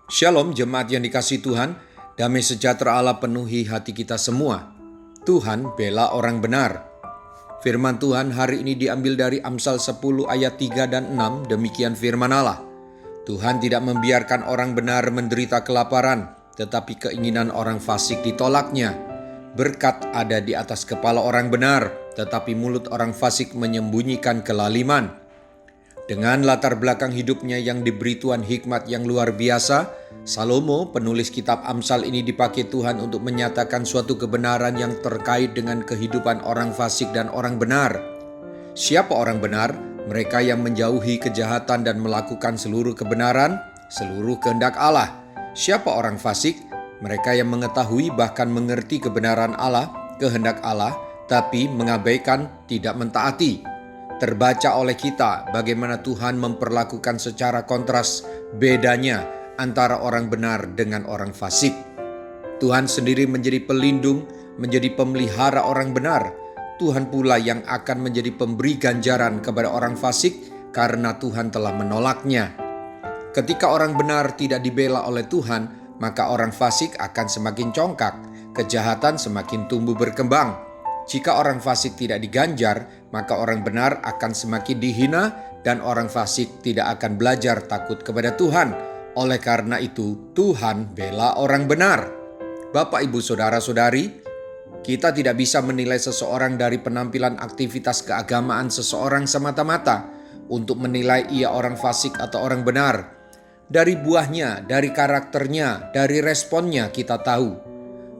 Shalom jemaat yang dikasihi Tuhan, damai sejahtera Allah penuhi hati kita semua. Tuhan bela orang benar. Firman Tuhan hari ini diambil dari Amsal 10 ayat 3 dan 6, demikian firman Allah. Tuhan tidak membiarkan orang benar menderita kelaparan, tetapi keinginan orang fasik ditolaknya. Berkat ada di atas kepala orang benar, tetapi mulut orang fasik menyembunyikan kelaliman. Dengan latar belakang hidupnya yang diberi Tuhan hikmat yang luar biasa, Salomo, penulis kitab Amsal ini dipakai Tuhan untuk menyatakan suatu kebenaran yang terkait dengan kehidupan orang fasik dan orang benar. Siapa orang benar? Mereka yang menjauhi kejahatan dan melakukan seluruh kebenaran, seluruh kehendak Allah. Siapa orang fasik? Mereka yang mengetahui bahkan mengerti kebenaran Allah, kehendak Allah, tapi mengabaikan, tidak mentaati. Terbaca oleh kita bagaimana Tuhan memperlakukan secara kontras bedanya antara orang benar dengan orang fasik. Tuhan sendiri menjadi pelindung, menjadi pemelihara orang benar. Tuhan pula yang akan menjadi pemberi ganjaran kepada orang fasik karena Tuhan telah menolaknya. Ketika orang benar tidak dibela oleh Tuhan, maka orang fasik akan semakin congkak, kejahatan semakin tumbuh berkembang. Jika orang fasik tidak diganjar, maka orang benar akan semakin dihina dan orang fasik tidak akan belajar takut kepada Tuhan. Oleh karena itu, Tuhan bela orang benar. Bapak, Ibu, Saudara-saudari, kita tidak bisa menilai seseorang dari penampilan aktivitas keagamaan seseorang semata-mata untuk menilai ia orang fasik atau orang benar. Dari buahnya, dari karakternya, dari responnya kita tahu.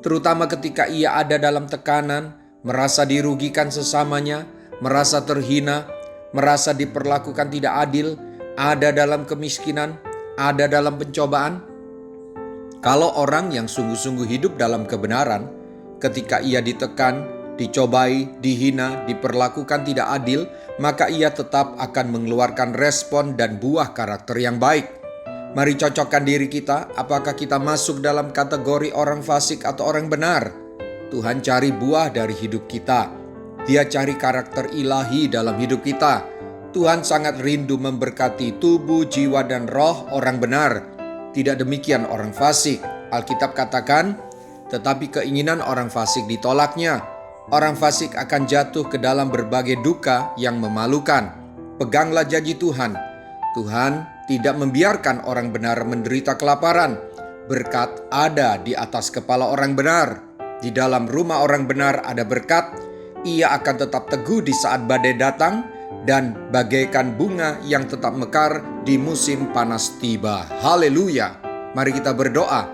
Terutama ketika ia ada dalam tekanan, merasa dirugikan sesamanya, merasa terhina, merasa diperlakukan tidak adil, ada dalam kemiskinan, ada dalam pencobaan. Kalau orang yang sungguh-sungguh hidup dalam kebenaran, ketika ia ditekan, dicobai, dihina, diperlakukan tidak adil, maka ia tetap akan mengeluarkan respon dan buah karakter yang baik. Mari cocokkan diri kita, apakah kita masuk dalam kategori orang fasik atau orang benar? Tuhan cari buah dari hidup kita. Dia cari karakter ilahi dalam hidup kita. Tuhan sangat rindu memberkati tubuh, jiwa, dan roh orang benar. Tidak demikian orang fasik. Alkitab katakan, tetapi keinginan orang fasik ditolaknya. Orang fasik akan jatuh ke dalam berbagai duka yang memalukan. Peganglah janji Tuhan. Tuhan tidak membiarkan orang benar menderita kelaparan. Berkat ada di atas kepala orang benar. Di dalam rumah orang benar ada berkat. Ia akan tetap teguh di saat badai datang dan bagaikan bunga yang tetap mekar di musim panas tiba. Haleluya. Mari kita berdoa.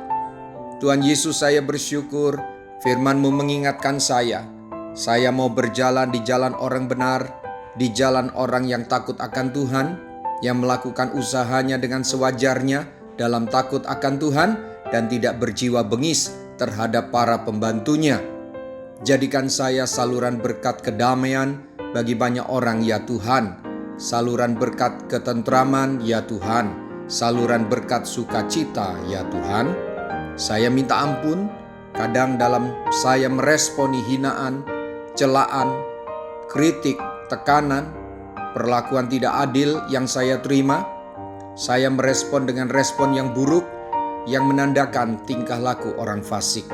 Tuhan Yesus, saya bersyukur firman-Mu mengingatkan saya. Saya mau berjalan di jalan orang benar, di jalan orang yang takut akan Tuhan, yang melakukan usahanya dengan sewajarnya dalam takut akan Tuhan dan tidak berjiwa bengis terhadap para pembantunya. Jadikan saya saluran berkat kedamaian bagi banyak orang ya Tuhan. Saluran berkat ketentraman ya Tuhan. Saluran berkat sukacita ya Tuhan. Saya minta ampun kadang dalam saya meresponi hinaan, celaan, kritik, tekanan, perlakuan tidak adil yang saya terima. Saya merespon dengan respon yang buruk yang menandakan tingkah laku orang fasik.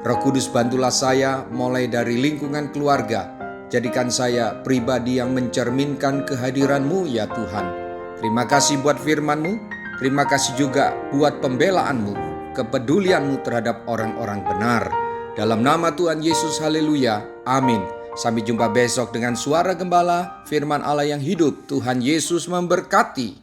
Roh Kudus, bantulah saya mulai dari lingkungan keluarga. Jadikan saya pribadi yang mencerminkan kehadiran-Mu ya Tuhan. Terima kasih buat firman-Mu. Terima kasih juga buat pembelaan-Mu, kepedulian-Mu terhadap orang-orang benar. Dalam nama Tuhan Yesus, haleluya, amin. Sampai jumpa besok dengan suara gembala, firman Allah yang hidup. Tuhan Yesus memberkati.